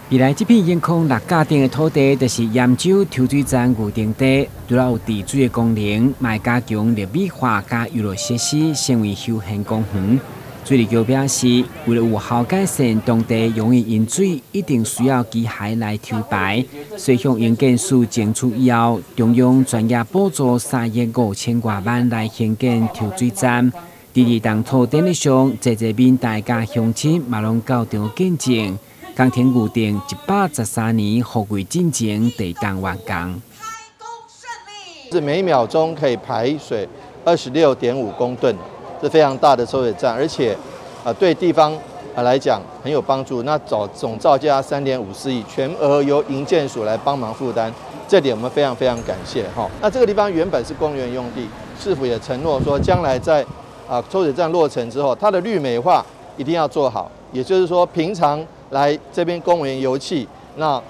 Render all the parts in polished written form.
未来这片悬空6甲顶的土地，就是盐洲抽水站预定地，除了有治水的功能，卖加强绿美化加娱乐设施，成为休闲公园。水利局表示，为了有效改善当地容易饮水，一定需要机械来抽排。所以向营建署争取以后，中央专业补助3亿5千多万来兴建抽水站。第二档土地上，侪闽大家乡亲嘛拢到场见证。工程预定113年，货柜进前第档完工。是每秒钟可以排水26.5公吨。 是非常大的抽水站，而且对地方来讲很有帮助。那总造价3.54亿，全额由营建署来帮忙负担，这点我们非常感谢哈。那这个地方原本是公园用地，市府也承诺说，将来在抽水站落成之后，它的绿美化一定要做好。也就是说，平常来这边公园游憩，那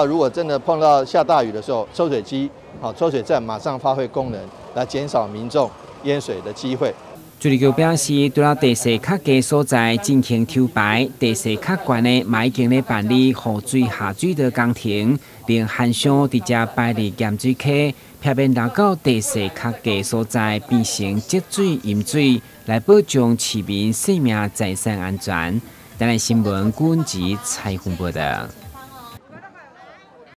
如果真的碰到下大雨的时候，抽水机抽水站马上发挥功能，来减少民众淹水的机会。 水利局表示，除了地势较低所在进行抽排，地势较悬的嘛已经咧办理雨水下水道工程，令旱象直接排入盐水溪，避免流到地势较低所在变成积水淹水，来保障市民生命财产安全。台湾新闻，阮吉采访报道。